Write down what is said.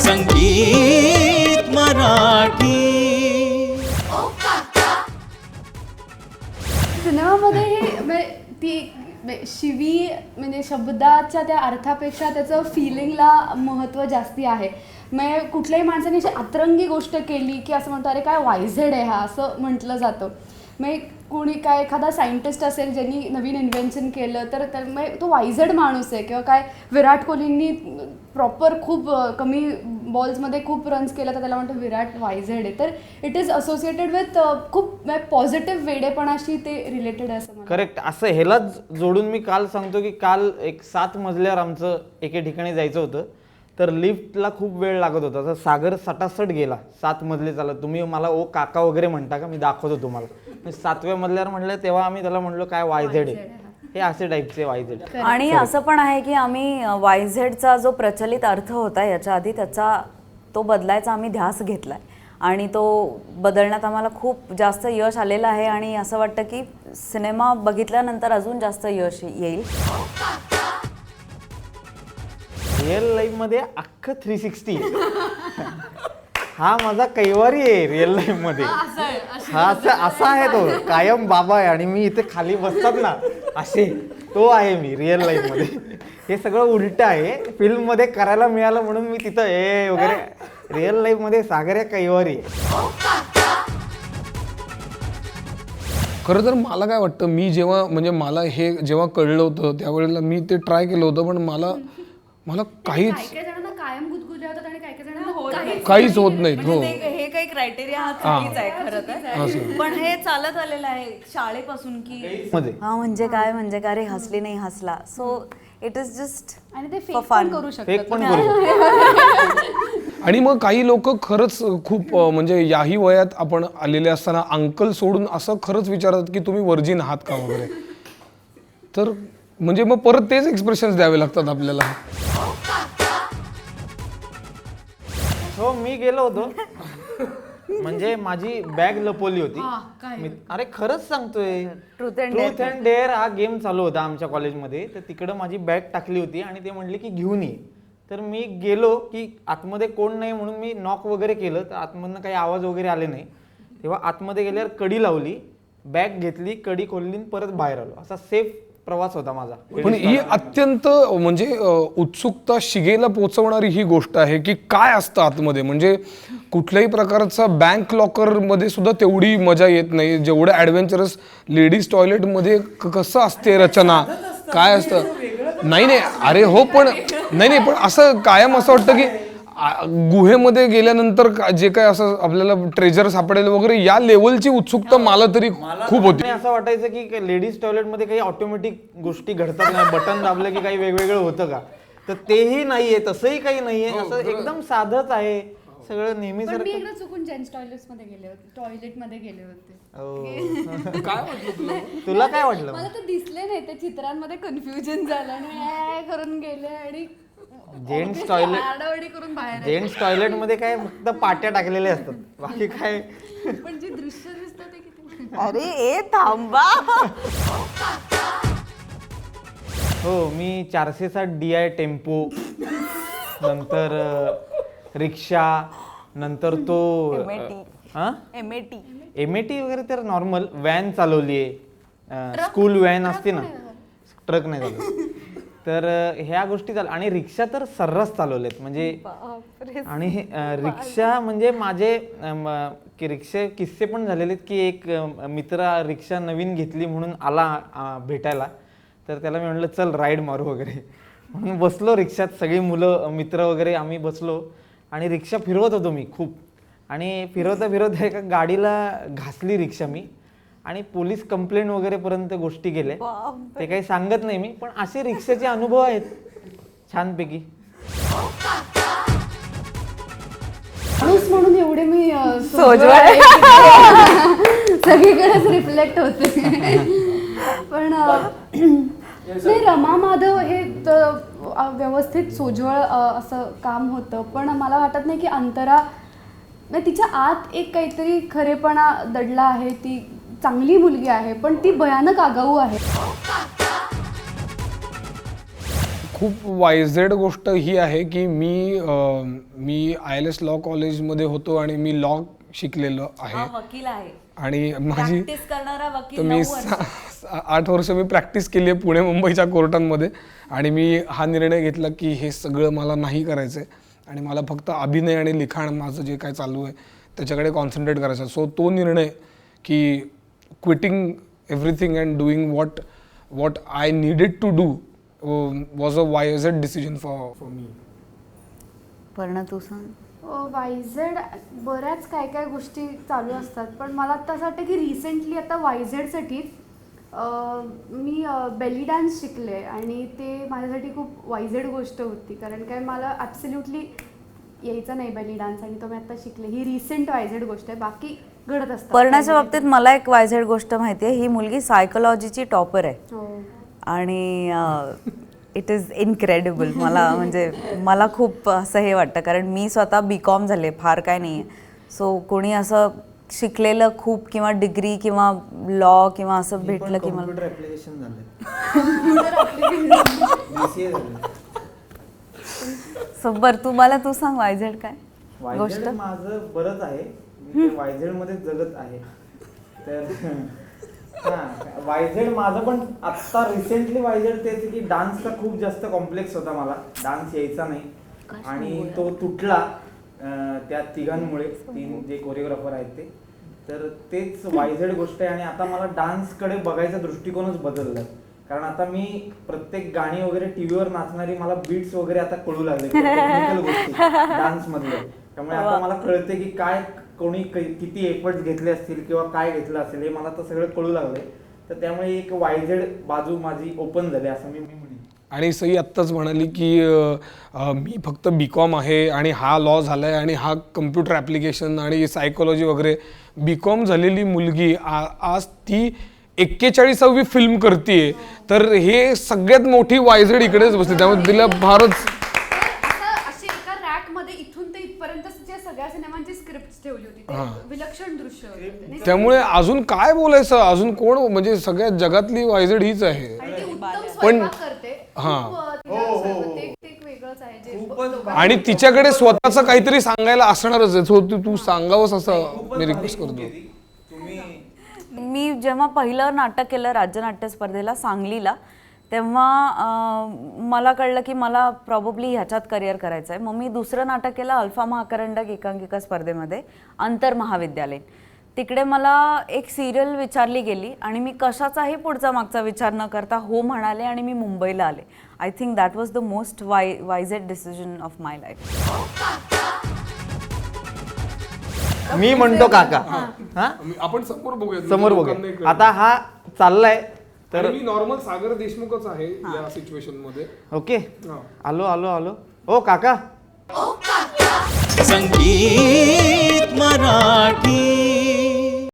संगीत मराठी. सिनेमामध्ये ती शिवी म्हणजे शब्दाच्या त्या अर्थापेक्षा त्याचं फिलिंगला महत्त्व जास्ती आहे. म्हणजे कुठल्याही माणसाने अशी अतरंगी गोष्ट केली की असं म्हणतो अरे काय वायझेड आहे हा, असं म्हटलं जातं. म्हणजे कोणी काय एखादा सायंटिस्ट असेल ज्यांनी नवीन इन्व्हेन्शन केलं तर म्हणजे तो वायझेड माणूस आहे. किंवा काय विराट कोहलींनी प्रॉपर खूप कमी बॉल्समध्ये खूप रन्स केलं तर त्याला म्हणतो विराट वायझेड आहे. तर इट इज असोसिएटेड विथ खूप पॉझिटिव्ह वेडेपणाशी ते रिलेटेड आहे असं. करेक्ट. असं ह्यालाच जोडून मी काल सांगतो की काल एक 7 मजल्यावर आमचं एके ठिकाणी जायचं होतं, तर लिफ्टला खूप वेळ लागत होता. तर सागर सटासट गेला 7 मजले चालत. तुम्ही मला ओ काका वगैरे म्हणता का, मी दाखवतो तुम्हाला. 7व्या मजल्यावर म्हटलं तेव्हा आम्ही त्याला म्हणलो काय वायझेड आहे, हे असे टाईपचे वायझेड. आणि असं पण आहे की आम्ही वायझेडचा जो प्रचलित अर्थ होता याच्या आधी त्याचा तो बदलायचा आम्ही ध्यास घेतलाय आणि तो बदलण्यात आम्हाला खूप जास्त यश आलेलं आहे. आणि असं वाटतं की सिनेमा बघितल्यानंतर अजून जास्त यश येईल. रिअल लाईफमध्ये अख्खं 360 हा माझा कैवारी आहे रिअल लाईफमध्ये. हा असा आहे तो कायम बाबा आहे आणि मी इथे खाली बसतात ना असे, तो आहे मी रिअल लाईफमध्ये. हे सगळं उलट आहे. फिल्ममध्ये करायला मिळालं म्हणून मी तिथं ए वगैरे. रिअल लाईफमध्ये सागर कैवारी. खरं तर मला काय वाटतं, मी जेव्हा म्हणजे मला हे जेव्हा कळलं होतं त्यावेळेला मी ते ट्राय केलं होतं, पण मला काहीच काहीच होत नाही. हो, हे काही क्रायटेरिया हा चुकीचा आहे खरं तर. पण हे चालत आलेलं आहे शाळेपासून की हा म्हणजे काय रे हसली नाही हसला. सो इट इज जस्ट आणि ते फेक पण करू शकतात. फेक पण करू शकतो. आणि मग काही लोक खरंच खूप म्हणजे याही वयात आपण आलेले असताना अंकल सोडून असं खरंच विचारतात की तुम्ही वर्जिन आहात का वगैरे. तर म्हणजे मग परत तेच एक्सप्रेशन्स द्यावे लागतात आपल्याला. हो, मी गेलो होतो. म्हणजे माझी बॅग लपवली होती. अरे खरंच सांगतोय, ट्रूथ अँड डेअर हा गेम चालू होता आमच्या कॉलेजमध्ये. तर तिकडं माझी बॅग टाकली होती आणि ते म्हणले की घेऊन ये. तर मी गेलो की आतमध्ये कोण नाही म्हणून मी नॉक वगैरे केलं, तर आतमधनं काही आवाज वगैरे आले नाही. तेव्हा आतमध्ये गेल्यावर कडी लावली, बॅग घेतली, कडी खोलली, परत बाहेर आलो. असा सेफ प्रवास होता माझा. पण ही अत्यंत म्हणजे उत्सुकता शिगेला पोचवणारी ही गोष्ट आहे की काय असतं आतमध्ये. म्हणजे कुठल्याही प्रकारचा बँक लॉकरमध्ये सुद्धा तेवढी मजा येत नाही जेवढं ॲडव्हेंचरस लेडीज टॉयलेटमध्ये कसं असते रचना, काय असतं. नाही अरे हो, पण नाही पण असं कायम असं वाटतं की गुहेमध्ये गेल्यानंतर जे काय असं आपल्याला ट्रेजर सापडेल वगैरे या लेवलची उत्सुकता मला तरी खूप होती. असं वाटायचं की लेडीज टॉयलेटमध्ये काही ऑटोमॅटिक गोष्टी घडतात ना, बटन दाबलं की काही वेगवेगळं होतं का, तर तेही नाहीये, तसंही काही नाहीये. असं एकदम साधंच आहे सगळं नेहमीच. मी एकदा चुकून जेंट्स टॉयलेटमध्ये गेले होते. काय वाटलं तुला काय वाटलं? मला तर दिसले नाही, त्या चित्रांमध्ये कन्फ्युजन झालं आणि करून गेले आणि जेंट्स टॉयलेट आडावडी करून बाहेर. जेंट्स टॉयलेट मध्ये काय फक्त पाट्या टाकलेल्या असतात, बाकी काय. पण जे दृश्य दिसतं ते किती. अरे ए थांबा. हो, मी 460 DI टेम्पो, नंतर रिक्षा, नंतर तो एमएटी वगैरे, तर नॉर्मल व्हॅन चालवली आहे. स्कूल व्हॅन असते ना, ट्रक नाही चालवली. तर ह्या गोष्टी आणि रिक्षा तर सर्रास चालवलेत. म्हणजे आणि रिक्षा म्हणजे माझे रिक्षा किस्से पण झालेले की एक मित्र रिक्षा नवीन घेतली म्हणून आला भेटायला, तर त्याला मी म्हटलं चल राईड मारू वगैरे म्हणून बसलो रिक्षात. सगळी मुलं मित्र वगैरे आम्ही बसलो आणि रिक्षा फिरवत होतो मी खूप. आणि फिरवता एका गाडीला घासली रिक्षा मी आणि पोलीस कंप्लेंट वगैरे पर्यंत गोष्टी गेल्या. ते काही सांगत नाही मी, पण असे रिक्षाचे अनुभव आहेत छानपैकी. माणूस म्हणून एवढे मी सगळीकडेच रिफ्लेक्ट होते. पण नाही, रमा माधव हे व्यवस्थित सोज्वळ असं काम होतं. पण मला वाटत नाही की अंतरा तिच्या आत एक काहीतरी खरेपणा दडला आहे. ती चांगली मुलगी आहे पण ती भयानक आगाऊ आहे. खूप वायझेड गोष्ट ही आहे की मी ILS लॉ कॉलेजमध्ये होतो आणि मी लॉ शिकलेलो आहे वकील आहे आणि माझी प्रॅक्टिस करणारा तर वकील मी 9 वर्ष. 8 वर्ष मी प्रॅक्टिस केली आहे पुणे मुंबईच्या कोर्टांमध्ये आणि मी हा निर्णय घेतला की हे सगळं मला नाही करायचं आहे आणि मला फक्त अभिनय आणि लिखाण माझं जे काय चालू आहे त्याच्याकडे कॉन्सन्ट्रेट करायचं आहे. सो तो निर्णय की quitting everything and doing what I needed to do was a wise decision for me. पर्ण तू सांग. वायझेड बऱ्याच काय काय गोष्टी चालू असतात, पण मला आता असं वाटतं की रिसेंटली आता वायझेडसाठी मी बेली डान्स शिकले आणि ते माझ्यासाठी खूप वायझेड गोष्ट होती, कारण काय मला ॲब्सल्युटली यायचा नाही बेली डान्स आणि तो मी आता शिकले. ही रिसेंट वायझेड गोष्ट आहे, बाकी घडत असतात. पर्णाच्या बाबतीत मला एक वायझेड गोष्ट माहिती आहे. ही मुलगी सायकोलॉजीची टॉपर आहे हो. आणि इट इज इनक्रेडिबल. मला खूप असं हे वाटतं, कारण मी स्वतः BCom झाले, फार काय नाही आहे. सो कोणी असं शिकलेलं खूप किंवा डिग्री किंवा लॉ किंवा असं भेटलं की मला कॉम्प्युटर ऍप्लिकेशन झालं. सो बरं तू सांग वायझेड काय गोष्ट. वायझेड माझं बरंच आहे, मी वायझेड मध्ये जगत आहे. तर वायझेड माझं पण आत्ता रिसेंटली वायझेड तेच की डान्सचा खूप जास्त कॉम्प्लेक्स होता. मला डान्स यायचा नाही आणि तो तुटला त्या तिघांमुळे, 3 जे कोरिओग्राफर आहेत ते. तर तेच वायझेड गोष्ट आहे आणि आता मला डान्सकडे बघायचा दृष्टिकोनच बदललाय, कारण आता मी प्रत्येक गाणी वगैरे टीव्हीवर नाचणारी मला बीट्स वगैरे आता कळू लागले टेक्निकल गोष्टी डान्स मधले. त्यामुळे आता मला कळते की काय कोणी किती एफर्ट्स घेतले असतील किंवा काय घेतलं असेल हे मला आता सगळं कळू लागलंय. तर त्यामुळे एक वायझेड बाजू माझी ओपन झाली असं मी म्हणेन. आणि सई आत्ताच म्हणाली की मी फक्त BCom आहे आणि हा लॉ झालाय आणि हा कम्प्युटर ॲप्लिकेशन आणि सायकोलॉजी वगैरे. BCom झालेली मुलगी आज ती 41वी फिल्म करते, तर हे सगळ्यात मोठी वायझेड इकडेच बसते. त्यामुळे तिला फारच अशी एका रॅक मध्ये इथून ते इथपर्यंत सगळ्या सिनेमांची स्क्रिप्ट ठेवली होती. ते विलक्षण दृश्य होतं. त्यामुळे अजून काय बोलायचं, अजून कोण, म्हणजे सगळ्या जगातली वायझेड हीच आहे. आणि ती उत्तम स्वयंपाक करते. ते एक वेगळंच आहे जे आणि तिच्याकडे स्वतःच काहीतरी सांगायला असणारच आहे. सो तू सांगावंस असं मी रिक्वेस्ट करतो. मी जेव्हा पहिलं नाटक केलं राज्य नाट्य स्पर्धेला सांगलीला, तेव्हा मला कळलं की मला प्रॉबब्ली ह्याच्यात करिअर करायचं आहे. मग मी दुसरं नाटक केलं अल्फा महाकरंडक एकांकिका स्पर्धेमध्ये आंतर महाविद्यालयीन. तिकडे मला एक सिरियल विचारली गेली आणि मी कशाचाही पुढचा मागचा विचार न करता हो म्हणाले आणि मी मुंबईला आले. I think that was the most wisest decision of my life. मी म्हणतो काका. हा आपण समोर बघूया, समोर बघूया. आता हा चाललाय तर मी नॉर्मल सागर देशमुखच आहे या सिच्युएशन मध्ये. ओके, आलो. ओ काका. संगीत मराठी.